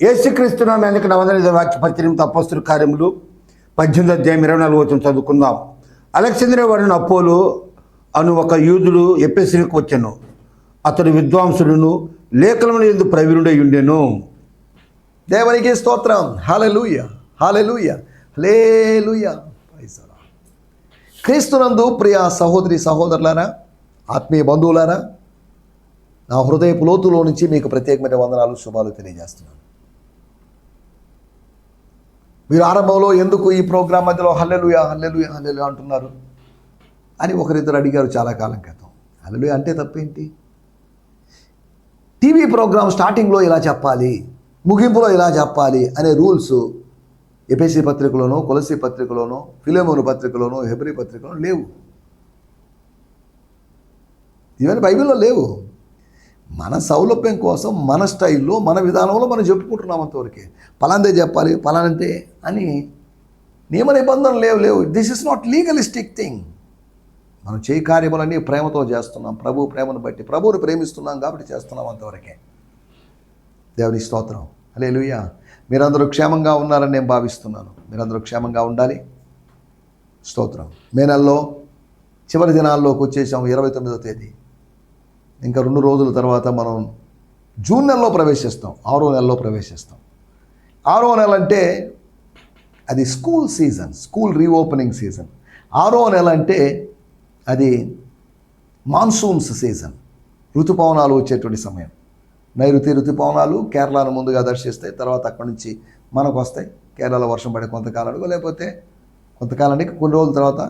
యేసుక్రీస్తు నామమున వందనాలు. వాక్య పరిచయం అపోస్తలుల కార్యములు 18:24 చదువుకుందాం. అలెగ్జాంద్రియ వాడైన అపోలో అను ఒక యూదుడు ఎఫెసుకు వచ్చెను. అతడు విద్వాంసుడును లేఖనముల యందు ప్రవీణుడై ఉండెను. దేవునికి స్తోత్రం. Hallelujah, hallelujah, hallelujah. Praise the lord. క్రీస్తునందు ప్రియ సహోదరి సహోదరులారా, ఆత్మీయ బంధువులారా, నా హృదయపు లోతులో నుంచి మీకు ప్రత్యేకమైన వందనాలు, శుభాలు తెలియజేస్తున్నాను. మీరు ఆరంభంలో ఎందుకు ఈ ప్రోగ్రాం మధ్యలో హల్లెలూయా హల్లెలూయా హల్లెలూయా అంటున్నారు అని ఒకరిద్దరు అడిగారు చాలా కాలం క్రితం. హల్లెలూయా అంటే తప్పేంటి? టీవీ ప్రోగ్రాం స్టార్టింగ్లో ఇలా చెప్పాలి, ముగింపులో ఇలా చెప్పాలి అనే రూల్స్ ఎఫెసీ పత్రికలోనో, కొలసీ పత్రికలోనో, ఫిలెమోను పత్రికలోనో, హెబ్రీ పత్రికలోనో లేవు. ఇవన్నీ బైబిల్లో లేవు. మన సౌలభ్యం కోసం మన స్టైల్లో, మన విధానంలో మనం చెప్పుకుంటున్నాం. అంతవరకే పలాందే చెప్పాలి, పలానంతే అని నియమ నిబంధనలు లేవు. This is not legalistic thing. మనం చేయి కార్యములన్నీ ప్రేమతో చేస్తున్నాం. ప్రభు ప్రేమను బట్టి, ప్రభువుని ప్రేమిస్తున్నాం కాబట్టి చేస్తున్నాం. అంతవరకే. దేవుని స్తోత్రం. హల్లెలూయా. మీరందరూ క్షేమంగా ఉన్నారని నేను భావిస్తున్నాను. మీరందరూ క్షేమంగా ఉండాలి. స్తోత్రం. మే నెలలో చివరి దినాల్లోకి వచ్చేసాం. 29వ తేదీ. ఇంకా 2 రోజుల తర్వాత మనం జూన్ నెలలో ప్రవేశిస్తాం. 6వ నెలలో ప్రవేశిస్తాం. 6వ నెల అంటే అది school season, school reopening season. 6వ నెల అంటే అది మాన్సూన్స్ సీజన్, ఋతుపవనాలు వచ్చేటువంటి సమయం. నైరుతి ఋతుపవనాలు కేరళను ముందుగా దర్శిస్తాయి. తర్వాత అక్కడి నుంచి మనకు వస్తాయి. కేరళలో వర్షం పడే కొంతకాలానికి, లేకపోతే కొంతకాలానికి కొన్ని రోజుల తర్వాత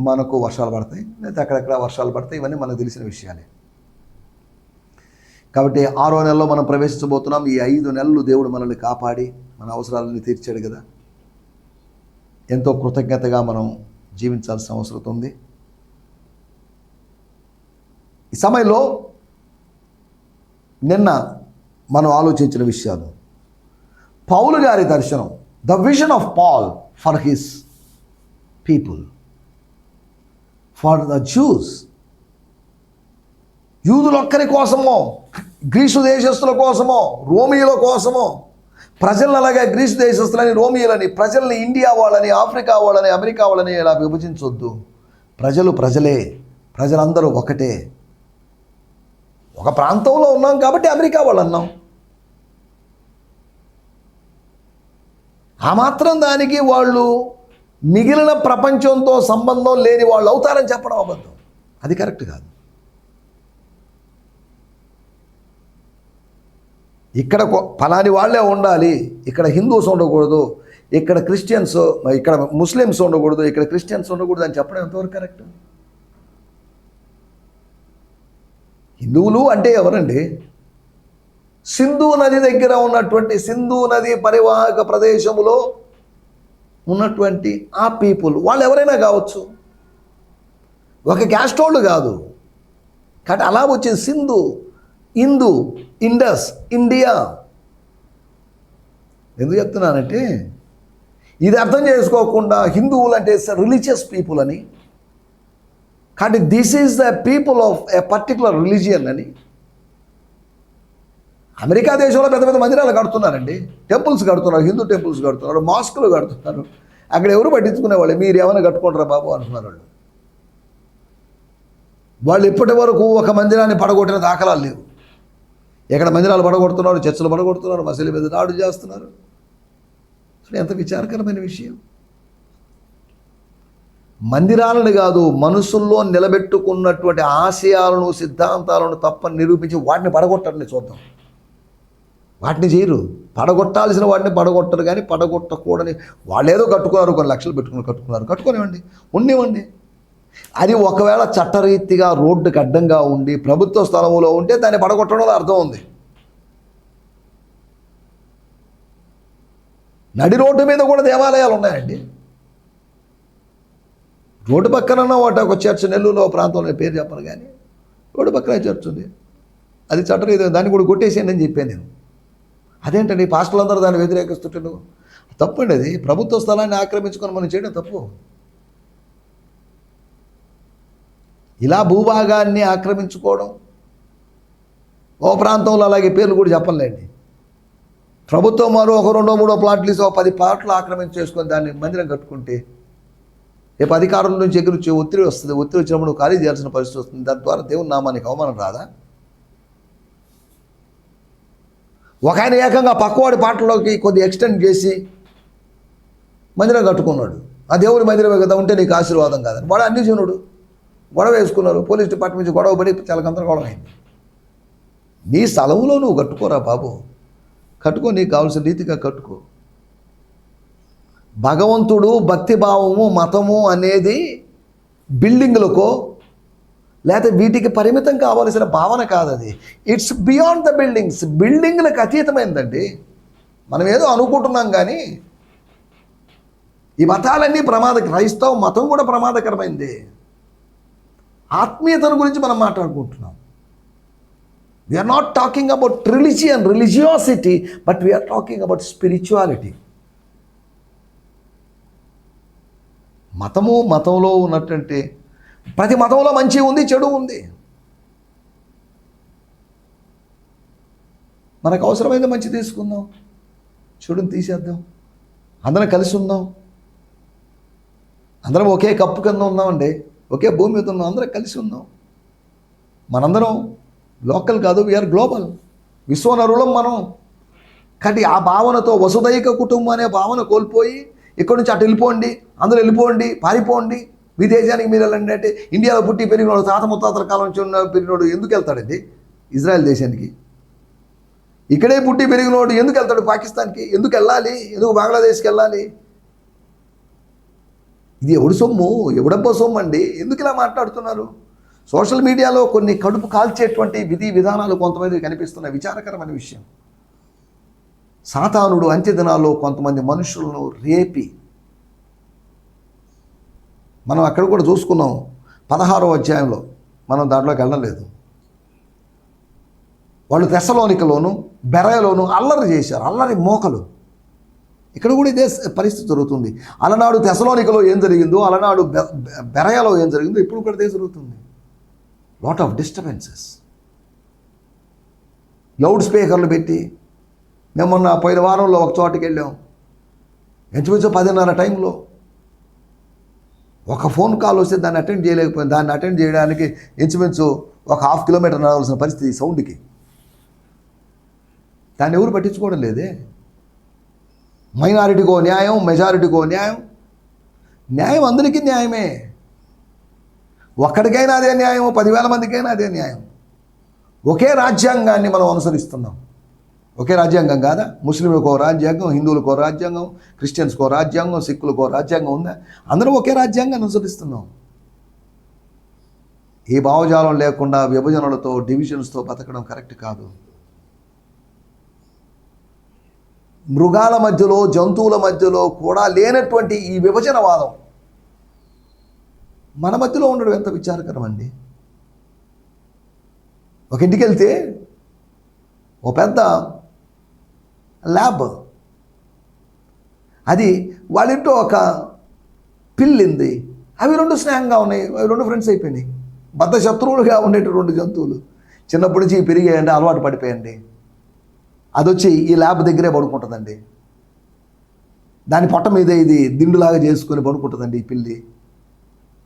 మనకు వర్షాలు పడతాయి, లేకపోతే అక్కడెక్కడ వర్షాలు పడతాయి. ఇవన్నీ మనకు తెలిసిన విషయాలే. కాబట్టి 6వ నెలలో మనం ప్రవేశించబోతున్నాం. ఈ 5 నెలలు దేవుడు మనల్ని కాపాడి మన అవసరాలని తీర్చాడు కదా. ఎంతో కృతజ్ఞతగా మనం జీవించాల్సిన అవసరం ఉంది. ఈ సమయంలో నిన్న మనం ఆలోచించిన విషయాలు, పౌలు గారి దర్శనం, the vision of Paul for his people, for the Jews. యూదులొక్కరి కోసమో, గ్రీసు దేశస్తుల కోసమో, రోమియోల కోసమో, ప్రజలను అలాగే గ్రీసు దేశస్తులని, రోమియోలని, ప్రజల్ని ఇండియా వాళ్ళని, ఆఫ్రికా వాళ్ళని, అమెరికా వాళ్ళని ఇలా విభజించొద్దు. ప్రజలు ప్రజలే, ప్రజలందరూ ఒకటే. ఒక ప్రాంతంలో ఉన్నాం కాబట్టి అమెరికా వాళ్ళు అన్నాం. ఆ మాత్రం దానికి వాళ్ళు మిగిలిన ప్రపంచంతో సంబంధం లేని వాళ్ళు అవుతారని చెప్పడం అబద్ధం. అది కరెక్ట్ కాదు. ఇక్కడ ఫలాని వాళ్ళే ఉండాలి, ఇక్కడ హిందూస్ ఉండకూడదు, ఇక్కడ క్రిస్టియన్స్, ఇక్కడ ముస్లిమ్స్ ఉండకూడదు, ఇక్కడ క్రిస్టియన్స్ ఉండకూడదు అని చెప్పడం ఎంతవరకు కరెక్ట్? హిందువులు అంటే ఎవరండి? సింధు నది దగ్గర ఉన్నటువంటి, సింధు నది పరివాహక ప్రదేశంలో ఉన్నటువంటి ఆ పీపుల్, వాళ్ళు ఎవరైనా కావచ్చు. ఒక క్యాస్ట్ వాళ్ళు కాదు. కాబట్టి అలా వచ్చింది సింధు, హిందూ, ఇండస్, ఇండియా. ఎందుకు చెప్తున్నానంటే ఇది అర్థం చేసుకోకుండా హిందువులు అంటే రిలీజియస్ పీపుల్ అని, కాబట్టి this is the people of a particular religion అని. అమెరికా దేశంలో పెద్ద పెద్ద మందిరాలు కడుతున్నారండి, టెంపుల్స్ కడుతున్నారు, హిందూ టెంపుల్స్ కడుతున్నారు, మాస్కులు కడుతున్నారు. అక్కడ ఎవరు పట్టించుకునేవాళ్ళు? మీరు ఏమైనా కట్టుకుంటారా బాబు అంటున్నారు వాళ్ళు. వాళ్ళు ఇప్పటి వరకు ఒక మందిరాన్ని పడగొట్టిన దాఖలాలు లేవు. ఎక్కడ మందిరాలు పడగొడుతున్నారు, చర్చలు పడగొడుతున్నారు, మసీదుల మీద దాడు చేస్తున్నారు. అసలు ఎంత విచారకరమైన విషయం. మందిరాలను కాదు, మనసుల్లో నిలబెట్టుకున్నటువంటి ఆశయాలను, సిద్ధాంతాలను తప్పని నిరూపించి వాటిని పడగొట్టండి చూద్దాం. వాటిని చేయరు. పడగొట్టాల్సిన వాటిని పడగొట్టరు, కానీ పడగొట్టకూడని వాళ్ళు ఏదో కట్టుకున్నారు, కొన్ని లక్షలు కట్టుకోనివ్వండి, ఉండనివ్వండి. అది ఒకవేళ చట్టరీతిగా రోడ్డుకి అడ్డంగా ఉండి ప్రభుత్వ స్థలంలో ఉంటే దాన్ని పడగొట్టడంలో అర్థం ఉంది. నడి రోడ్డు మీద కూడా దేవాలయాలు ఉన్నాయండి. రోడ్డు పక్కన ఒక చర్చ్, నెల్లూరులో ప్రాంతంలో పేరు చెప్పను, కానీ రోడ్డు పక్కనే చర్చ్ ఉంది. అది చట్టరీతి, దాన్ని కూడా కొట్టేసేయండి అని చెప్పాను నేను. అదేంటండి పాస్టర్లందరూ దాన్ని వ్యతిరేకిస్తుంటారు? తప్పండి. అది ప్రభుత్వ స్థలాన్ని ఆక్రమించుకొని మనం చేయడం తప్పు. ఇలా భూభాగాన్ని ఆక్రమించుకోవడం, ఓ ప్రాంతంలో అలాగే పేర్లు కూడా చెప్పలేండి, ప్రభుత్వం వారు ఒక 2-3 ప్లాట్లు ఇస్తే 10 ప్లాట్లు ఆక్రమించేసుకొని దాన్ని మందిరం కట్టుకుంటే రేపు అధికారుల నుంచి ఎగురు ఒత్తిడి వస్తుంది. ఒత్తిడి వచ్చినప్పుడు నువ్వు ఖాళీ చేయాల్సిన పరిస్థితి వస్తుంది. దాని ద్వారా దేవుని నామానికి అవమానం రాదా? ఒక ఆయన ఏకంగా పక్కవాడి పాటల్లోకి కొద్ది ఎక్స్టెండ్ చేసి మందిరం కట్టుకున్నాడు. ఆ దేవుడి మందిరమే కదా, ఉంటే నీకు ఆశీర్వాదం కాదని. వాడు అన్ని జనుడు గొడవ వేసుకున్నారు. పోలీస్ డిపార్ట్మెంట్ నుంచి గొడవ పడి చాలా గందరగోళం అయింది. నీ స్థలంలో నువ్వు కట్టుకోరా బాబు, కట్టుకో, నీకు కావాల్సిన రీతిగా కట్టుకో. భగవంతుడు, భక్తిభావము, మతము అనేది బిల్డింగులకో లేకపోతే వీటికి పరిమితం కావాల్సిన భావన కాదు. అది ఇట్స్ బియాండ్ ద బిల్డింగ్స్. బిల్డింగ్లకు అతీతమైందండి. మనం ఏదో అనుకుంటున్నాం కానీ ఈ మతాలన్నీ క్రైస్తవ మతం కూడా ప్రమాదకరమైంది. ఆత్మీయతను గురించి మనం మాట్లాడుకుంటున్నాం. We're not talking about religiosity, but we're talking about spirituality. మతంలో ఉన్నట్టంటే ప్రతి మతంలో మంచి ఉంది, చెడు ఉంది. మనకు అవసరమైంది మంచి తీసుకుందాం, చెడుని తీసేద్దాం, అందరం కలిసి ఉందాం. అందరం ఒకే కప్పు కింద ఉన్నామండి, ఒకే భూమి మీద ఉన్నాం, అందరం కలిసి ఉందాం. మనందరం లోకల్ కాదు, వీఆర్ గ్లోబల్, విశ్వనరులం మనం. కాబట్టి ఆ భావనతో వసుదైక కుటుంబం అనే భావన కోల్పోయి ఇక్కడి నుంచి అటు వెళ్ళిపోండి, అందరూ వెళ్ళిపోండి, పారిపోండి, విదేశానికి మీరు వెళ్ళండి అంటే ఇండియాలో పుట్టి పెరిగినోడు, తాత ముత్తాతల కాలం నుంచి ఉన్న పెరిగినోడు ఎందుకు వెళ్తాడండి ఇజ్రాయెల్ దేశానికి? ఇక్కడే పుట్టి పెరిగినోడు ఎందుకు వెళ్తాడు పాకిస్తాన్కి? ఎందుకు వెళ్ళాలి? ఎందుకు బంగ్లాదేశ్కి వెళ్ళాలి? ఇది ఎవడు సొమ్ము, ఎవడబ్బో సొమ్ము అండి. ఎందుకు ఇలా మాట్లాడుతున్నారు? సోషల్ మీడియాలో కొన్ని కడుపు కాల్చేటువంటి విధి విధానాలు కొంతమంది కనిపిస్తున్న విచారకరమైన విషయం. సాతానుడు అంత్య దినాల్లో కొంతమంది మనుషులను రేపి, మనం అక్కడ కూడా చూసుకున్నాం 16వ అధ్యాయంలో, మనం దాంట్లోకి వెళ్ళలేదు. వాళ్ళు తెస్సలోనికలోను బెరయలోను అల్లరి చేశారు, అల్లరి మోకలు. ఇక్కడ కూడా ఇదే పరిస్థితి జరుగుతుంది. అలనాడు తెస్సలోనికలో ఏం జరిగిందో, అలనాడు బెరయలో ఏం జరిగిందో ఇప్పుడు కూడా ఇదే జరుగుతుంది. Lot of disturbances. లౌడ్ స్పీకర్లు పెట్టి, మేము మొన్న పోయిన వారంలో ఒక చోటుకి వెళ్ళాం, ఇంచుమించు 10:30 టైంలో ఒక ఫోన్ కాల్ వస్తే దాన్ని అటెండ్ చేయలేకపోయింది. దాన్ని అటెండ్ చేయడానికి ఇంచుమించు ఒక 1/2 కిలోమీటర్ నడవలసిన పరిస్థితి సౌండ్కి. దాన్ని ఎవరు పట్టించుకోవడం లేదే. మైనారిటీకో న్యాయం, మెజారిటీకో న్యాయం. న్యాయం అందరికీ న్యాయమే. ఒక్కడికైనా అదే న్యాయం, 10,000 మందికైనా అదే న్యాయం. ఒకే రాజ్యాంగాన్ని మనం అనుసరిస్తున్నాం. ఒకే రాజ్యాంగం కాదా? ముస్లింలకో రాజ్యాంగం, హిందువులకో రాజ్యాంగం, క్రిస్టియన్స్కో రాజ్యాంగం, సిక్కులకో రాజ్యాంగం ఉందా? అందరం ఒకే రాజ్యాంగాన్ని అనుసరిస్తున్నాం. ఈ భావజాలం లేకుండా విభజనలతో, డివిజన్స్తో బతకడం కరెక్ట్ కాదు. మృగాల మధ్యలో, జంతువుల మధ్యలో కూడా లేనటువంటి ఈ విభజనవాదం మన మధ్యలో ఉండడం ఎంత విచారకరం అండి. ఒక ఇంటికి వెళ్తే ఓ పెద్ద ల్యాబ్, అది వాళ్ళింటో ఒక పిల్లింది. అవి 2 స్నేహంగా ఉన్నాయి, అవి 2 ఫ్రెండ్స్ అయిపోయినాయి. బద్ద శత్రువులుగా ఉండేటువంటి జంతువులు చిన్నప్పటి నుంచి పెరిగాయండి, అలవాటు పడిపోయండి. అది వచ్చి ఈ ల్యాబ్ దగ్గరే పడుకుంటుందండి. దాని పొట్ట మీద ఇది దిండులాగా చేసుకొని పడుకుంటుందండి ఈ పిల్లి.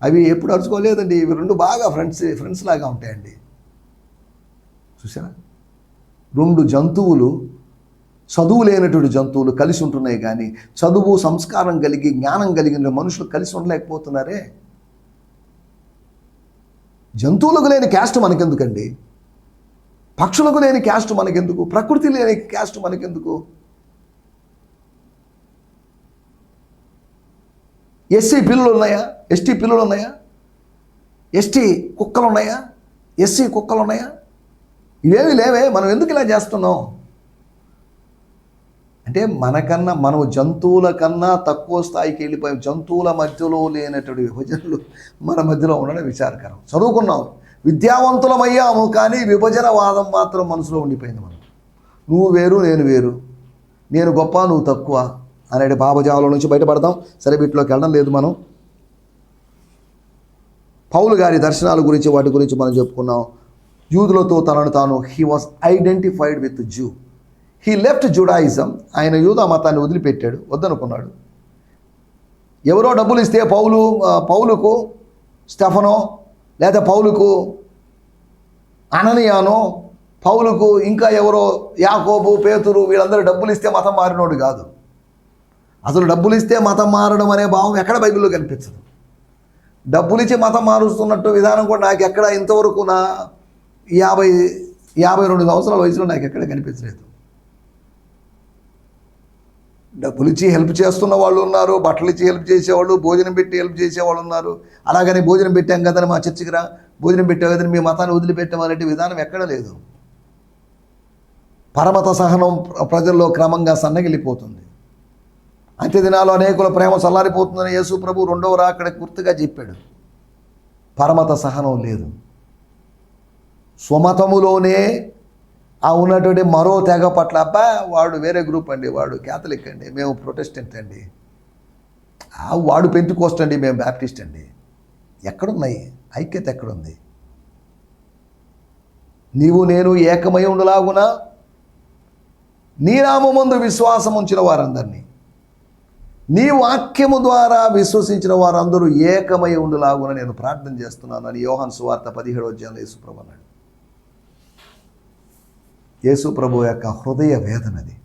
అవి ఎప్పుడు అరుచుకోలేదండి. ఇవి 2 బాగా ఫ్రెండ్స్ లాగా ఉంటాయండి. చూసారా? 2 జంతువులు, చదువు లేనటువంటి జంతువులు కలిసి ఉంటున్నాయి, కానీ చదువు, సంస్కారం కలిగి, జ్ఞానం కలిగిన మనుషులు కలిసి ఉండలేకపోతున్నారే. జంతువులకు లేని క్యాస్ట్ మనకెందుకండి? పక్షులకు లేని క్యాస్ట్ మనకెందుకు? ప్రకృతి లేని క్యాస్ట్ మనకెందుకు? ఎస్సీ పిల్లలు ఉన్నాయా? ఎస్టీ పిల్లలు ఉన్నాయా? ఎస్టీ కుక్కలు ఉన్నాయా? ఎస్సీ కుక్కలు ఉన్నాయా? ఇవేమీ లేవే. మనం ఎందుకు ఇలా చేస్తున్నాం అంటే మనం జంతువుల కన్నా తక్కువ స్థాయికి వెళ్ళిపోయాం. జంతువుల మధ్యలో లేనటువంటి విభజనలు మన మధ్యలో ఉండడం విచారకరం. చదువుకున్నాం, విద్యావంతులమయ్యాము, కానీ విభజనవాదం మాత్రం మనసులో ఉండిపోయింది. మనం నువ్వు వేరు, నేను వేరు, నేను గొప్ప, నువ్వు తక్కువ అనే భావజాలం నుంచి బయటపడదాం. సరే, వీటిలోకి వెళ్ళడం లేదు మనం. పౌలు గారి దర్శనాల గురించి, వాటి గురించి మనం చెప్పుకున్నాం. యూదులతో తనను తాను, he was identified with zoo. He left Judaism. ఆయన యూదా మతాన్ని వదిలిపెట్టాడు, వద్దనుకున్నాడు. ఎవరో డబ్బులు ఇస్తే పౌలుకు స్టెఫనో, లేదా పౌలుకు అననీయానో, పౌలుకు ఇంకా ఎవరో యాకోబు, పేతురు, వీళ్ళందరూ డబ్బులు ఇస్తే మతం మారినోడు కాదు. అసలు డబ్బులు ఇస్తే మతం మారడం అనే భావం ఎక్కడ బైబిల్లో కనిపించదు. డబ్బులు ఇచ్చి మతం మారుస్తున్నట్టు విధానం కూడా నాకు ఎక్కడ ఇంతవరకు నా 52 సంవత్సరాల వయసులో నాకు ఎక్కడ కనిపించలేదు. డబ్బులు ఇచ్చి హెల్ప్ చేస్తున్న వాళ్ళు ఉన్నారు, బట్టలు ఇచ్చి హెల్ప్ చేసేవాళ్ళు, భోజనం పెట్టి హెల్ప్ చేసేవాళ్ళు ఉన్నారు. అలాగని భోజనం పెట్టాం కదని మా చర్చికి రా, భోజనం పెట్టాం కదని మీ మతాన్ని వదిలిపెట్టామనే విధానం ఎక్కడ లేదు. పరమత సహనం ప్రజల్లో క్రమంగా సన్నగిలిపోతుంది. అంత్య దినాల్లో అనేకుల ప్రేమ చల్లారిపోతుందని యేసు ప్రభు 2వ రాకడకు గుర్తుగా చెప్పాడు. పరమత సహనం లేదు. స్వమతములోనే ఆ ఉన్నటువంటి మరో తెగ పట్ల, అబ్బా వాడు వేరే గ్రూప్ అండి, వాడు క్యాథలిక్ అండి, మేము ప్రొటెస్టెంట్ అండి, వాడు పెంతుకోస్ట్ అండి, మేము బ్యాప్టిస్ట్ అండి. ఎక్కడున్నాయి ఐక్యత? ఎక్కడుంది? నీవు నేను ఏకమై ఉండలాగున నీ నామమందు విశ్వాసం ఉంచిన వారందరినీ, నీ వాక్యము ద్వారా విశ్వసించిన వారందరూ ఏకమై ఉండులాగున నేను ప్రార్థన చేస్తున్నాను అని యోహాను సువార్త 17వ అధ్యాయంలో యేసు ప్రభు అన్నాడు. యేసు ప్రభు యొక్క హృదయ వేదనది.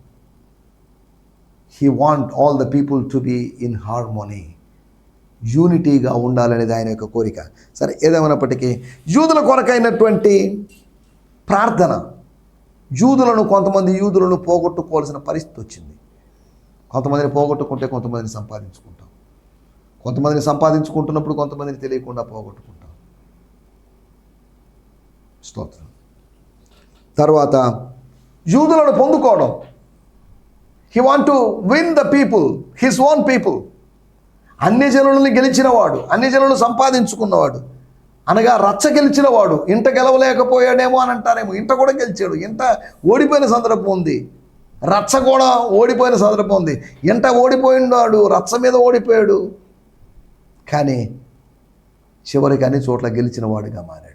He want all the people to be in harmony, యూనిటీగా ఉండాలనేది ఆయన యొక్క కోరిక. సరే, ఏదేమైనప్పటికీ యూదుల కొరకైనటువంటి ప్రార్థన, కొంతమంది యూదులను పోగొట్టుకోవాల్సిన పరిస్థితి వచ్చింది. కొంతమందిని పోగొట్టుకుంటే కొంతమందిని సంపాదించుకుంటాం, కొంతమందిని సంపాదించుకుంటున్నప్పుడు కొంతమందిని తెలియకుండా పోగొట్టుకుంటాం. స్తోత్రం. తర్వాత యూదులను పొందుకోవడం. He want to win the people, his own people. అన్ని జనులను గెలిచినవాడు, అన్ని జనులను సంపాదించుకున్నవాడు, అనగా రచ్చ గెలిచినవాడు. ఇంట గెలవలేకపోయాడేమో అని అంటారేమో, ఇంట కూడా గెలిచాడు. ఇంట ఓడిపోయిన సందర్భం ఉంది, రచ్చ కూడా ఓడిపోయిన సందర్భం ఉంది. ఇంట ఓడిపోయినాడు, రచ్చ మీద ఓడిపోయాడు, కానీ చివరికి అన్ని చోట్ల గెలిచిన వాడిగా మారాడు.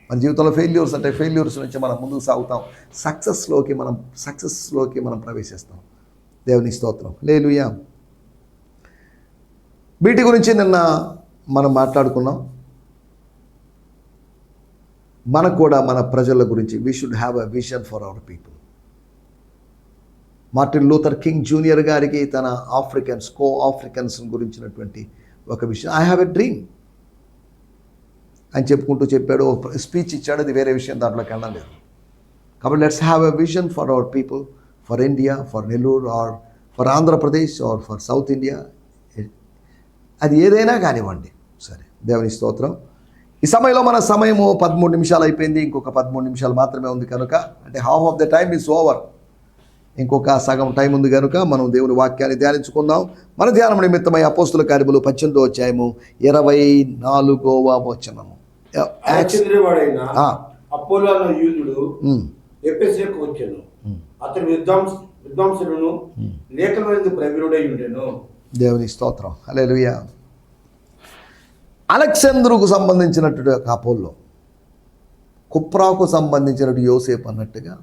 మన జీవితంలో ఫెయిల్యూర్స్ నుంచి మనం ముందుకు సాగుతాం, సక్సెస్లోకి మనం ప్రవేశిస్తాం. దేవుని స్తోత్రం. హల్లెలూయా. వీటి గురించి నిన్న మనం మాట్లాడుకున్నాం. మనకు కూడా మన ప్రజల గురించి we should have a vision for our people. Martin Luther king junior గారికి తన ఆఫ్రికన్స్ గురించినటువంటి ఒక విషయం, ఐ హ్యావ్ ఎ డ్రీమ్ అని చెప్పుకుంటూ చెప్పాడు. స్పీచ్ ఇచ్చాడు, అది వేరే విషయం, దాంట్లోకి వెళ్ళడం లేదు. కాబట్టి let's have a vision for our people, for India, for Nellore, or for Andhra Pradesh, or for South India. అది ఏదైనా కానివ్వండి. సరే, దేవుని స్తోత్రం. ఈ సమయంలో మన సమయము 13 నిమిషాలు అయిపోయింది. ఇంకొక 13 నిమిషాలు మాత్రమే ఉంది కనుక, అంటే half of the time is over. ఇంకొక సగం టైం ఉంది కనుక మనం దేవుని వాక్యాన్ని ధ్యానించుకుందాం. మన ధ్యానం నిమిత్తమై అపోస్తుల కార్యములు 18వ అధ్యాయము 24వ వచనము. అపోలో అనే యూదుడు ఎఫెసుకు వచ్చెను. అతడు విద్వాంసులను లేఖనమందు ప్రవీణుడై ఉండెను. దేవుని స్తోత్రం. హల్లెలూయా. అలెగ్జాంద్రుకు సంబంధించినట్టు అపోల్లో, కుప్రాకు సంబంధించినట్టు యోసేపు అన్నట్టుగా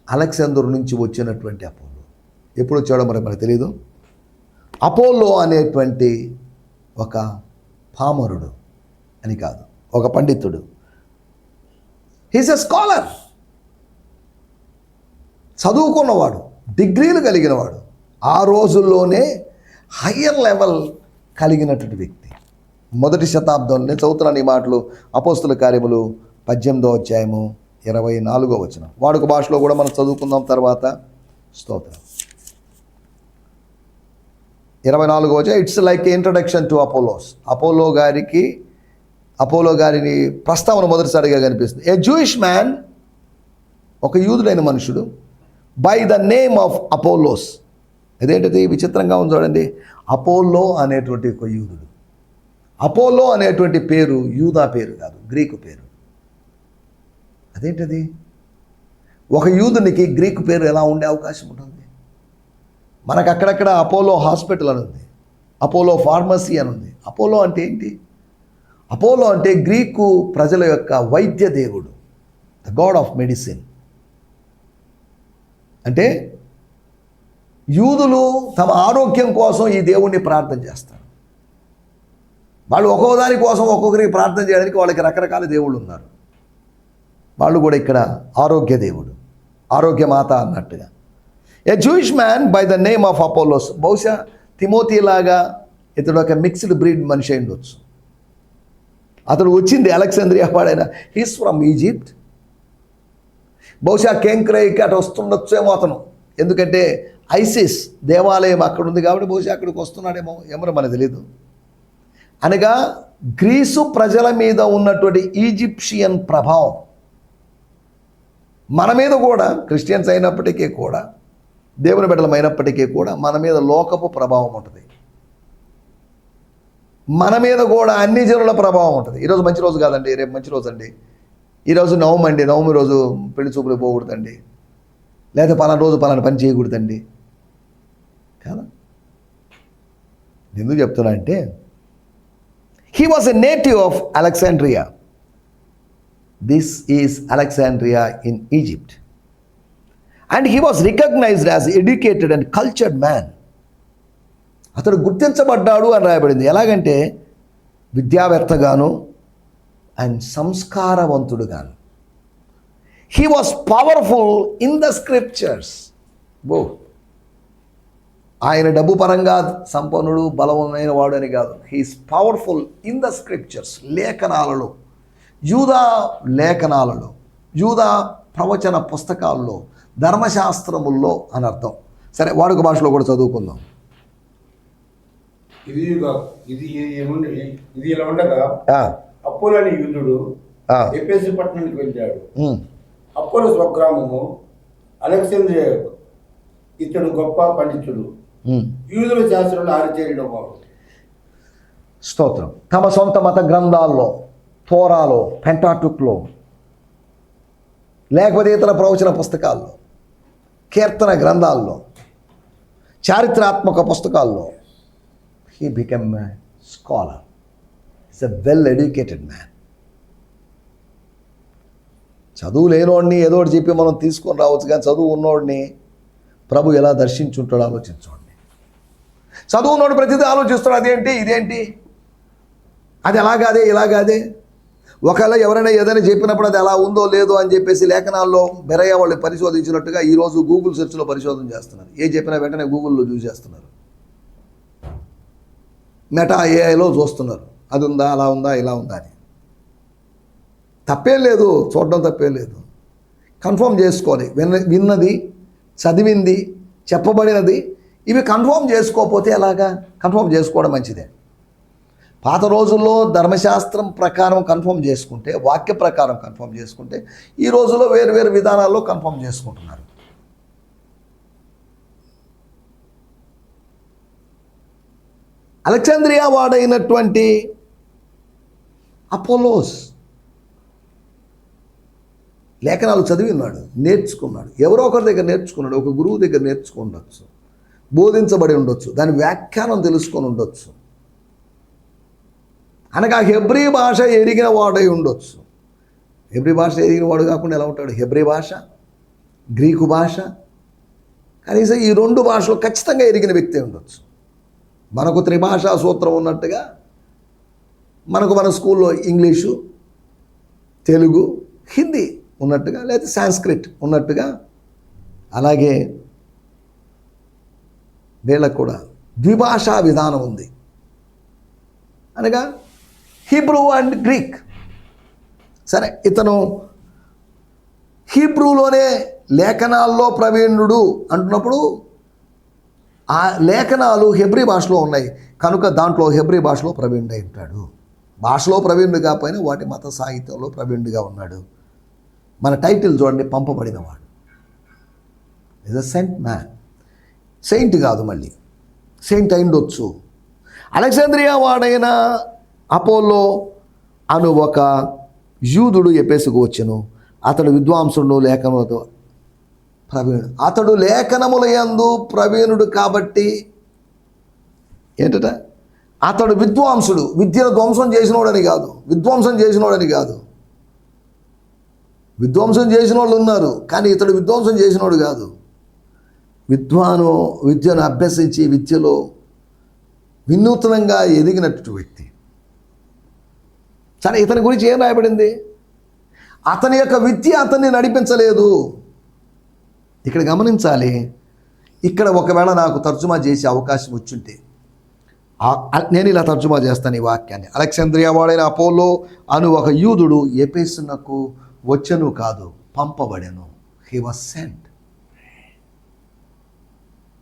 అలెగ్జాంద్రు నుంచి వచ్చినటువంటి అపోల్లో. ఎప్పుడు వచ్చాడో మనకు తెలియదు. అపోల్లో అనేటువంటి ఒక పామరుడు అని కాదు, ఒక పండితుడు. హీస్ ఎ స్కాలర్, చదువుకున్నవాడు, డిగ్రీలు కలిగినవాడు, ఆ రోజుల్లోనే హయ్యర్ లెవెల్ కలిగినటువంటి వ్యక్తి. మొదటి శతాబ్దంలోనే చదువుతున్నాను ఈ మాటలు. అపోస్తుల కార్యములు 18వ అధ్యాయము 24వ వచనం. వాడుక భాషలో కూడా మనం చదువుకుందాం తర్వాత. స్తోత్రం. 24వ వచనం. It's like introduction to Apollos. Apollo గారిని ప్రస్తావన మొదటిసారిగా కనిపిస్తుంది. ఏ జూయిష్ మ్యాన్, ఒక యూదుడైన మనుషుడు, by the name of Apollos. అదేంటిది విచిత్రంగా ఉంది చూడండి. అపోలో అనేటువంటి ఒక యూదుడు. అపోలో అనేటువంటి పేరు యూదా పేరు కాదు, గ్రీకు పేరు. అదేంటిది? ఒక యూదునికి గ్రీకు పేరు ఎలా ఉండే అవకాశం ఉంటుంది? మనకు అక్కడక్కడ అపోలో హాస్పిటల్ అని ఉంది, అపోలో ఫార్మసీ అని ఉంది. అపోలో అంటే ఏంటి? అపోలో అంటే గ్రీకు ప్రజల యొక్క వైద్య దేవుడు, ద గాడ్ ఆఫ్ మెడిసిన్. అంటే యూదులు తమ ఆరోగ్యం కోసం ఈ దేవుణ్ణి ప్రార్థన చేస్తారు. వాళ్ళు ఒక్కో దాని కోసం ఒక్కొక్కరికి ప్రార్థన చేయడానికి వాళ్ళకి రకరకాల దేవుళ్ళు ఉన్నారు. వాళ్ళు కూడా ఇక్కడ ఆరోగ్య దేవుడు, ఆరోగ్య మాత అన్నట్టుగా. A Jewish man by the name of Apollos. బహుశా తిమోతి లాగా ఇతడు ఒక మిక్స్డ్ బ్రీడ్ మనిషి అయి ఉండొచ్చు. అతడు వచ్చింది అలెగ్జాంద్రియా వాడైన, హీస్ ఫ్రమ్ ఈజిప్ట్. బహుశా కేంక్రేయికి అటు వస్తుండొచ్చేమో అతను, ఎందుకంటే ఐసిస్ దేవాలయం అక్కడ ఉంది కాబట్టి బహుశా అక్కడికి వస్తున్నాడేమో, ఏమో మనకు తెలియదు. అనగా గ్రీసు ప్రజల మీద ఉన్నటువంటి ఈజిప్షియన్ ప్రభావం మన మీద కూడా, క్రిస్టియన్స్ అయినప్పటికీ కూడా, దేవుని బిడ్డలమైనప్పటికీ కూడా మన మీద లోకపు ప్రభావం ఉంటుంది. మన మీద కూడా అన్ని జనుల ప్రభావం ఉంటుంది. ఈరోజు మంచి రోజు కాదండి, రేపు మంచి రోజు అండి, ఈరోజు నవమి అండి, నవమి రోజు పెళ్లి చూపులు పోకూడదండి, లేదా పలానా రోజు పలానా పని చేయకూడదండి కదా. ఎందుకు చెప్తున్నా అంటే, he was a native of Alexandria. This is Alexandria in Egypt. And he was recognized as educated and cultured man. అతడు గుర్తించబడ్డాడు అని రాయబడింది. ఎలాగంటే విద్యావేత్తగాను అండ్ సంస్కారవంతుడుగాను. He was powerful in the scriptures. ఆయన డబ్బు పరంగా సంపన్నుడు బలమైన వాడు అని కాదు, he is powerful in the scriptures. లేఖనాలలో, యూదా లేఖనాలలో, యూదా ప్రవచన పుస్తకాల్లో, ధర్మశాస్త్రముల్లో అని అర్థం. సరే, వాడుక భాషలో కూడా చదువుకుందాం. ఇది ఇలా ఉండగా అపోలో అనే యూదుడు ఎఫెసు పట్టణానికి వెళ్ళాడు. Apollo స్వగ్రామము Alexandria. ఇతడు గొప్ప పండితుడు, యూదుల శాస్త్రంలో ఆరితేరిన వాడు. స్తోత్రం. తమ సొంత మత గ్రంథాల్లో, తోరాలో, పెంటాటుక్లో, లేకపోతే ఇతర ప్రవచన పుస్తకాల్లో, కీర్తన గ్రంథాల్లో, చారిత్రాత్మక పుస్తకాల్లో he became a scholar. He's a well-educated man. చదువు లేనోడిని ఏదో ఒకటి చెప్పి మనం తీసుకొని రావచ్చు, కానీ చదువు ఉన్నోడిని ప్రభు ఎలా దర్శించుంటాడో ఆలోచించండి. చదువు ఉన్నోడు ప్రతిదీ ఆలోచిస్తాడు, అదేంటి ఇదేంటి, అది ఎలాగాదే ఇలాగాదే. ఒకవేళ ఎవరైనా ఏదైనా చెప్పినప్పుడు అది ఎలా ఉందో లేదో అని చెప్పేసి లేఖనాల్లో బెరయ్య వాళ్ళు పరిశోధించినట్టుగా ఈరోజు గూగుల్ సెర్చ్లో పరిశోధన చేస్తున్నారు. ఏ చెప్పినా వెంటనే గూగుల్లో చూసేస్తున్నారు, మెటా ఏఐలో చూస్తున్నారు, అది ఉందా అలా ఉందా ఇలా ఉందా అని. తప్పేం లేదు, చూడడం తప్పేం లేదు. కన్ఫర్మ్ చేసుకోవాలి. విన్నది, చదివింది, చెప్పబడినది ఇవి కన్ఫర్మ్ చేసుకోకపోతే ఎలాగా? కన్ఫర్మ్ చేసుకోవడం మంచిదే. పాత రోజుల్లో ధర్మశాస్త్రం ప్రకారం కన్ఫర్మ్ చేసుకుంటే, వాక్య ప్రకారం కన్ఫర్మ్ చేసుకుంటే, ఈ రోజుల్లో వేరు వేరు విధానాల్లో కన్ఫర్మ్ చేసుకుంటున్నారు. అలెగ్జాంద్రియా వాడైనటువంటి అపోలోస్ లేఖనాలు చదివి ఉన్నాడు, నేర్చుకున్నాడు. ఎవరో ఒకరి దగ్గర నేర్చుకున్నాడు, ఒక గురువు దగ్గర నేర్చుకుండొచ్చు, బోధించబడి ఉండొచ్చు, దాని వ్యాఖ్యానం తెలుసుకొని ఉండొచ్చు. అనగా హెబ్రీ భాష ఎరిగిన వాడై ఉండొచ్చు. హెబ్రీ భాష ఎరిగిన వాడు కాకుండా ఎలా ఉంటాడు? హెబ్రీ భాష, గ్రీకు భాష, కనీసం ఈ రెండు భాషలు ఖచ్చితంగా ఎరిగిన వ్యక్తి ఉండొచ్చు. మనకు త్రిభాషా సూత్రం ఉన్నట్టుగా మనకు మన స్కూల్లో ఇంగ్లీషు, తెలుగు, హిందీ ఉన్నట్టుగా, లేదా సాంస్క్రిట్ ఉన్నట్టుగా, అలాగే వీళ్ళకు కూడా ద్విభాషా విధానం ఉంది. అనగా హీబ్రూ అండ్ గ్రీక్. సరే, ఇతను హీబ్రూలోనే లేఖనాల్లో ప్రవీణుడు అంటున్నప్పుడు ఆ లేఖనాలు హెబ్రీ భాషలో ఉన్నాయి కనుక దాంట్లో హెబ్రీ భాషలో ప్రవీణుడై ఉంటాడు. భాషలో ప్రవీణుడు కాకపోయినా వాటి మత సాహిత్యంలో ప్రవీణుడిగా ఉన్నాడు. మన టైటిల్ చూడండి, పంపబడినవాడు. Is a sent man. Saint కాదు, మళ్ళీ సెయింట్ అయిండొచ్చు. అలెగ్జాంద్రియా వాడైన అపోలో అను ఒక యూదుడు ఎఫెసుకు వచ్చెను. అతడు విద్వాంసుడు, లేఖనములతో ప్రవీణుడు. అతడు లేఖనముల యందు ప్రవీణుడు కాబట్టి ఏంటట? అతడు విద్వాంసుడు. విద్యను ధ్వంసం చేసినోడని కాదు, విధ్వంసం చేసినోడని కాదు. విధ్వంసం చేసిన వాళ్ళు ఉన్నారు, కానీ ఇతడు విధ్వంసం చేసినోడు కాదు. విద్యను అభ్యసించి విద్యలో వినూత్నంగా ఎదిగినట్టు వ్యక్తి. సరే, ఇతని గురించి ఏం రాయబడింది? అతని యొక్క విద్య అతన్ని నడిపించలేదు. ఇక్కడ గమనించాలి. ఇక్కడ ఒకవేళ నాకు తర్జుమా చేసే అవకాశం వచ్చుంటే నేను ఇలా తర్జుమా చేస్తాను ఈ వాక్యాన్ని. అలెగ్జాంద్రియా వాడైన అపోలో అను ఒక యూదుడు ఎఫెసునకు వచ్చెను కాదు, పంపబడెను. He was cent.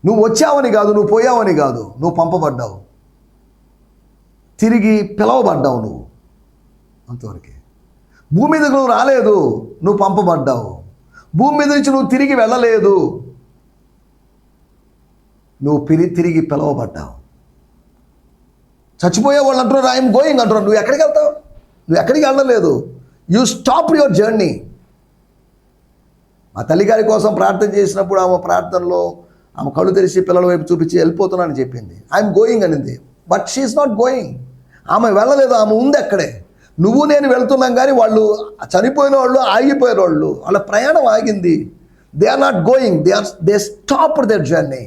నువ్వు వచ్చావని కాదు, నువ్వు పోయావని కాదు, నువ్వు పంపబడ్డావు, తిరిగి పిలవబడ్డావు. నువ్వు అంతవరకే. భూమి మీదకు నువ్వు రాలేదు, నువ్వు పంపబడ్డావు. భూమి మీద నుంచి నువ్వు తిరిగి వెళ్ళలేదు, నువ్వు తిరిగి పిలవబడ్డావు. చచ్చిపోయే వాళ్ళు అంటున్నారు ఐఎమ్ గోయింగ్ అంటున్నారు. నువ్వు ఎక్కడికి వెళ్తావు? నువ్వు ఎక్కడికి వెళ్ళలేదు. You stop your journey. మా తల్లిగారి కోసం ప్రార్థన చేసినప్పుడు ఆమె ప్రార్థనలో ఆమె కళ్ళు తెరిచి పిల్లల వైపు చూపించి వెళ్ళిపోతున్నానని చెప్పింది. ఐఎమ్ గోయింగ్ అనింది. But she's not going. ఆమె వెళ్ళలేదు, ఆమె ఉంది అక్కడే. నువ్వు నేను వెళ్తున్నాం కానీ వాళ్ళు చనిపోయిన వాళ్ళు, ఆగిపోయిన వాళ్ళు, వాళ్ళ ప్రయాణం ఆగింది. They are not going, they stopped their journey.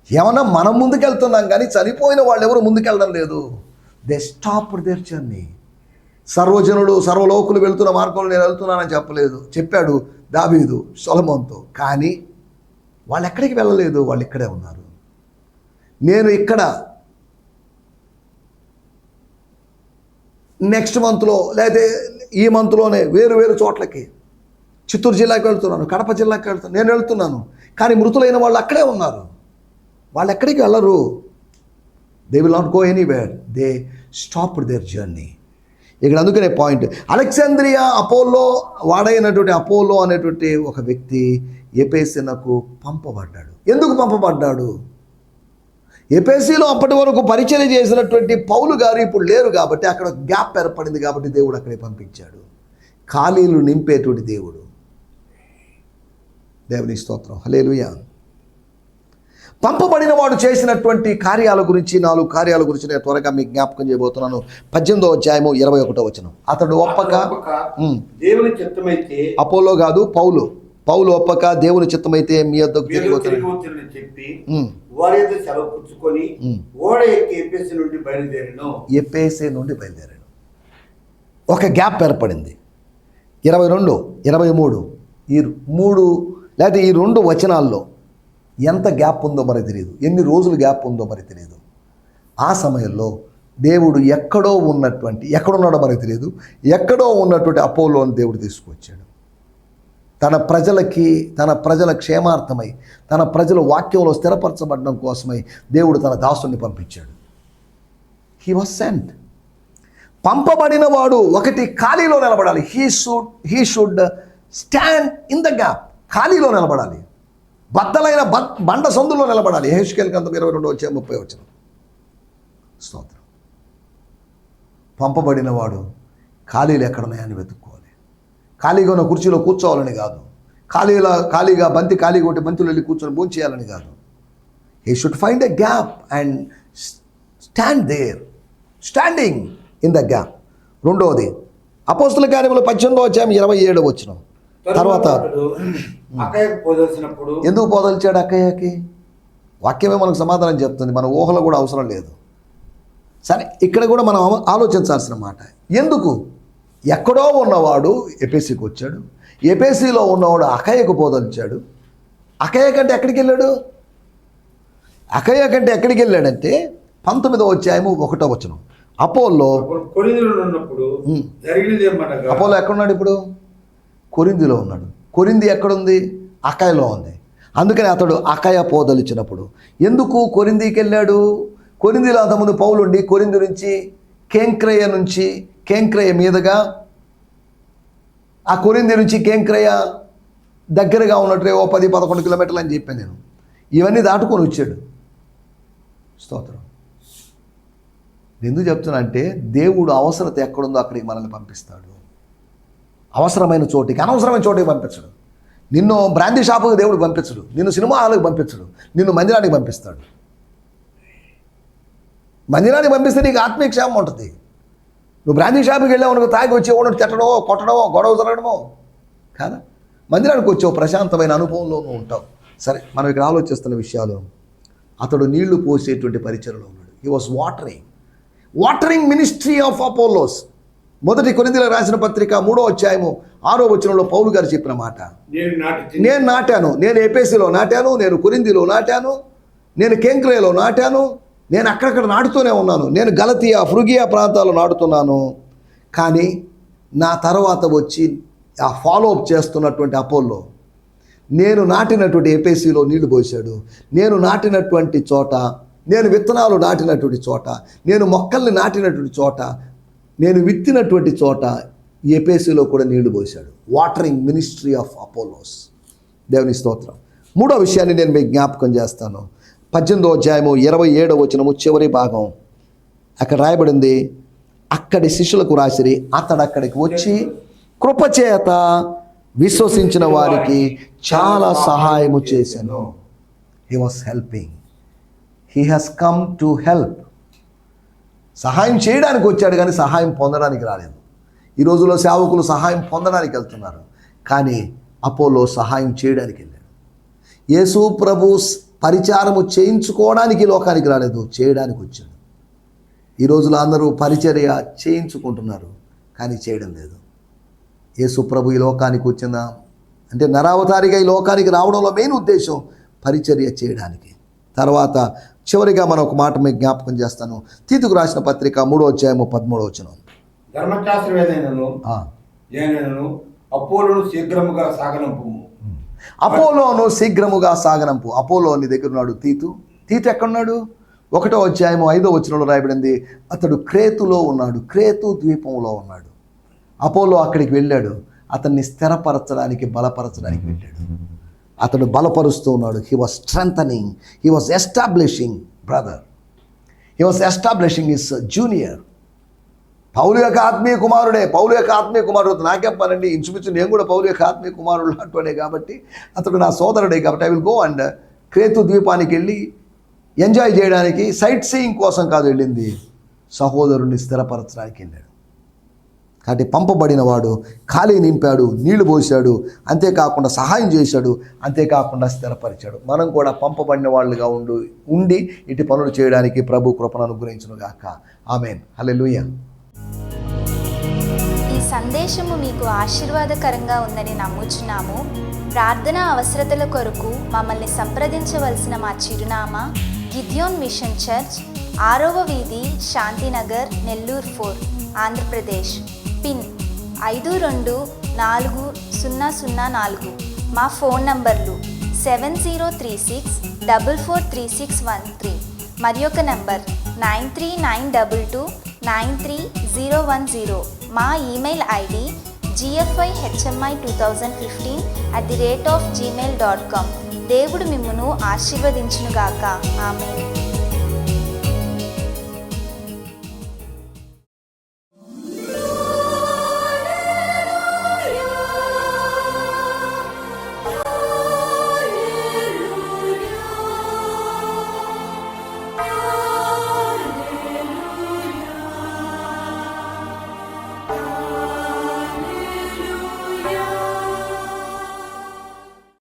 ఏమన్నా మనం ముందుకెళ్తున్నాం కానీ చనిపోయిన వాళ్ళు ఎవరు ముందుకెళ్ళడం లేదు. They stopped their journey. సర్వజనుడు సర్వలోకులు వెళ్తున్న మార్గంలో నేను వెళ్తున్నానని చెప్పలేదు, చెప్పాడు దావీదు సొలొమోనుతో. కానీ వాళ్ళు ఎక్కడికి వెళ్ళలేదు, వాళ్ళు ఇక్కడే ఉన్నారు. నేను ఇక్కడ నెక్స్ట్ మంత్లో లేదా ఈ మంత్లోనే వేరు వేరు చోట్లకి, చిత్తూరు జిల్లాకి వెళ్తున్నాను, కడప జిల్లాకి వెళ్తున్నాను, నేను వెళ్తున్నాను. కానీ మృతులైన వాళ్ళు అక్కడే ఉన్నారు, వాళ్ళు ఎక్కడికి వెళ్ళరు. They will not go anywhere, they stopped their journey. ఇక్కడ అందుకనే పాయింట్. అలెగ్జాంద్రియా అపోలో వాడైనటువంటి అపోలో అనేటువంటి ఒక వ్యక్తి ఎఫెసునకు పంపబడ్డాడు. ఎందుకు పంపబడ్డాడు? ఎఫెసులో అప్పటి వరకు పరిచయం చేసినటువంటి పౌలు గారు ఇప్పుడు లేరు కాబట్టి అక్కడ గ్యాప్ ఏర్పడింది కాబట్టి దేవుడు అక్కడే పంపించాడు. ఖాళీలు నింపేటువంటి దేవుడు. దేవుని స్తోత్రం, హల్లెలూయా. పంపబడిన వాడు చేసినటువంటి కార్యాల గురించి 4 కార్యాల గురించి నేను త్వరగా మీకు జ్ఞాపకం చేయబోతున్నాను. 18వ అధ్యాయము 21వ వచనం. అతడు ఒప్పక దేవుని చిత్తమైతే, అపోలో కాదు పౌలు ఒప్పక దేవుని చిత్తమైతే మీ వద్దకు తిరిగి చెప్పి వారి యొక్క సెలవు పుచ్చుకొని ఓడ ఎక్కి ఎఫెసు నుండి బయలుదేరాను. ఒక గ్యాప్ ఏర్పడింది. 22, 23 ఈ 3 లేదా ఈ 2 వచనాల్లో ఎంత గ్యాప్ ఉందో మరి తెలియదు, ఎన్ని రోజులు గ్యాప్ ఉందో మరి తెలియదు. ఆ సమయంలో దేవుడు ఎక్కడున్నాడో మనకు తెలియదు, ఎక్కడో ఉన్నటువంటి అపోలోని దేవుడు తీసుకువచ్చాడు. తన ప్రజల క్షేమార్థమై, తన ప్రజల వాక్యంలో స్థిరపరచబడడం కోసమై దేవుడు తన దాసుని పంపించాడు. He was sent. పంపబడిన వాడు ఒకటి ఖాళీలో నిలబడాలి. He should stand in the gap. ఖాళీలో నిలబడాలి, బద్దలైన బండ సందులో నిలబడాలి. యెహెజ్కేలు గ్రంథం 22:30 స్తోత్రం. పంపబడిన వాడు ఖాళీలు ఎక్కడున్నాయని వెతుక్కోవాలి. ఖాళీగా ఉన్న కుర్చీలో కూర్చోవాలని కాదు, ఖాళీగా ఖాళీగా ఉంటే బంతిలో వెళ్ళి కూర్చొని భోజనం చేయాలని కాదు. He should find a gap and stand there, standing in the gap. రెండవది అపోస్తల కార్యములు 18వ అధ్యాయం 27వ వచనం. తర్వాత ఎందుకు పోదలిచాడు అక్కయ్యకి? వాక్యమే మనకు సమాధానం చెప్తుంది, మన ఊహలో కూడా అవసరం లేదు. సరే, ఇక్కడ కూడా మనం ఆలోచించాల్సిన మాట. ఎందుకు? ఎక్కడో ఉన్నవాడు ఎఫెసుకి వచ్చాడు, ఎఫెసులో ఉన్నవాడు అక్కయ్యకు పోదలిచాడు. అక్కయ్య కంటే ఎక్కడికి వెళ్ళాడు? అక్కయ్య కంటే ఎక్కడికి వెళ్ళాడంటే 19వ అధ్యాయము 1వ వచనం. అపోలో అపోలో ఎక్కడున్నాడు ఇప్పుడు? కొరింథీలో ఉన్నాడు. కొరింథీ ఎక్కడుంది? అకాయలో ఉంది. అందుకని అతడు అకాయ పోదలిచినప్పుడు ఎందుకు కొరింథీకి వెళ్ళాడు? కొరింథీలో అంతకుముందు పౌలు ఉండి కొరింథీ నుంచి కేంక్రయ మీదుగా ఆ కొరింథీ నుంచి కేంక్రయ దగ్గరగా ఉన్నట్టు 10-11 కిలోమీటర్లు అని చెప్పాను నేను. ఇవన్నీ దాటుకొని వచ్చాడు. స్తోత్రం. ఎందుకు చెప్తున్నా అంటే దేవుడు అవసరత ఎక్కడుందో అక్కడికి మనల్ని పంపిస్తాడు. అవసరమైన చోటికి, అనవసరమైన చోటికి పంపించడు. నిన్ను బ్రాందీ షాపుకి దేవుడు పంపించడు, నిన్ను సినిమా హాల్కి పంపించడు, నిన్ను మందిరానికి పంపిస్తాడు. మందిరానికి పంపిస్తే నీకు ఆత్మీయ క్షేమం ఉంటుంది. నువ్వు బ్రాందీ షాపుకి వెళ్ళావు, నువ్వు తాగి వచ్చి ఓనర్ తిట్టడమో కొట్టడమో గొడవ జరగడమో కాదా. మందిరానికి వచ్చావు, ప్రశాంతమైన అనుభవంలో నువ్వు ఉంటావు, సరే, మనం ఇక్కడ ఆలోచిస్తున్న విషయాలు, అతడు నీళ్లు పోసేటువంటి పరిచయలో ఉన్నాడు. He was watering ministry of Apollos. 1 కొరింథీయులకు రాసిన పత్రిక 3వ అధ్యాయము 6వ వచనంలో పౌలు గారు చెప్పిన మాట, నేను నాటాను, నేను ఎఫెసులో నాటాను, నేను కొరింథీలో నాటాను, నేను కెంక్రేలో నాటాను, నేను అక్కడక్కడ నాటుతూనే ఉన్నాను, నేను గలతియా ఫ్రుగియా ప్రాంతాల్లో నాటుతున్నాను. కానీ నా తర్వాత వచ్చి ఆ ఫాలోఅప్ చేస్తున్నటువంటి అపోలో, నేను నాటినటువంటి ఎఫెసులో నీళ్లు పోసాడు, నేను నాటినటువంటి చోట, నేను విత్తనాలు నాటినటువంటి చోట, నేను మొక్కల్ని నాటినటువంటి చోట, నేను విత్తినటువంటి చోట ఎఫెసులో కూడా నీళ్లు పోసాడు. Watering ministry of Apollos. దేవుని స్తోత్రం. 3వ విషయాన్ని నేను మీకు జ్ఞాపకం చేస్తాను. 18వ అధ్యాయము 27వ వచనము చివరి భాగం, అక్కడ రాయబడింది, అక్కడి శిష్యులకు రాసిరి, అతడు అక్కడికి వచ్చి కృపచేత విశ్వసించిన వారికి చాలా సహాయము చేశాను. He was helping. He has come to help. సహాయం చేయడానికి వచ్చాడు కానీ సహాయం పొందడానికి రాలేదు. ఈ రోజుల్లో సేవకులు సహాయం పొందడానికి వెళ్తున్నారు, కానీ అపోలో సహాయం చేయడానికి వెళ్ళాడు. యేసు ప్రభు పరిచారము చేయించుకోవడానికి లోకానికి రాలేదు, చేయడానికి వచ్చాడు. ఈ రోజులో అందరూ పరిచర్య చేయించుకుంటున్నారు కానీ చేయడం లేదు. యేసు ప్రభు ఈ లోకానికి వచ్చిన అంటే నరావతారిగా ఈ లోకానికి రావడంలో మెయిన్ ఉద్దేశం పరిచర్య చేయడానికి. తర్వాత చివరిగా మనం ఒక మాట మీకు జ్ఞాపకం చేస్తాను. తీతుకు రాసిన పత్రిక 3వ అధ్యాయము 13వ వచనం, ధర్మశాస్త్రవేదైనను అపోలోను శీఘ్రముగా సాగనంపు. అపోలోను శీఘ్రముగా సాగనంపు. అపోలో నీ దగ్గర ఉన్నాడు. తీతు ఎక్కడున్నాడు? 1వ అధ్యాయము 5వ వచనంలో రాయబడింది, అతడు క్రేతులో ఉన్నాడు, క్రేతు ద్వీపంలో ఉన్నాడు. అపోలో అక్కడికి వెళ్ళాడు, అతన్ని స్థిరపరచడానికి బలపరచడానికి వెళ్ళాడు. అతడు బలపరుస్తూ ఉన్నాడు. He was strengthening, he was establishing brother, he was establishing his junior. పౌలు యొక్క ఆత్మీయ కుమారుడే, పౌలు యొక్క ఆత్మీయ కుమారుడు. నాకేం పనండి, ఇంచుమించు నేను కూడా పౌలు యొక్క ఆత్మీయ కుమారుడు అంటూనే కాబట్టి అతడు నా సోదరుడే కాబట్టి ఐ విల్ గో అండ్ క్రేతు ద్వీపానికి వెళ్ళి ఎంజాయ్ చేయడానికి, సైట్ సీయింగ్ కోసం కాదు వెళ్ళింది, సహోదరుణ్ణి స్థిరపరచడానికి వెళ్ళాడు. కాబట్టి పంపబడిన వాడు ఖాళీ నింపాడు, నీళ్లు పోసాడు, అంతేకాకుండా సహాయం చేశాడు, అంతేకాకుండా స్థిరపరిచాడు. మనం కూడా పంపబడిన వాళ్ళుగా ఉండి ఇటు పనులు చేయడానికి ప్రభు కృపను అనుగ్రహించును గాక. ఆమేన్. హల్లెలూయా. ఈ సందేశము మీకు ఆశీర్వాదకరంగా ఉందని నమ్ముచున్నాము. ప్రార్థన అవసరతల కొరకు మమ్మల్ని సంప్రదించవలసిన మా చిరునామా గిద్యోన్ మిషన్ చర్చ్, 6వ వీధి, శాంతినగర్, నెల్లూరు 4, ఆంధ్రప్రదేశ్. పిన్ 524004. మా ఫోన్ నంబర్లు 7036443613 మరి ఒక నంబర్ 9392293010. మా ఈమెయిల్ ఐడి gfihmi2015@gmail.com. దేవుడు మిమ్మును ఆశీర్వదించునుగాక. ఆమేన్.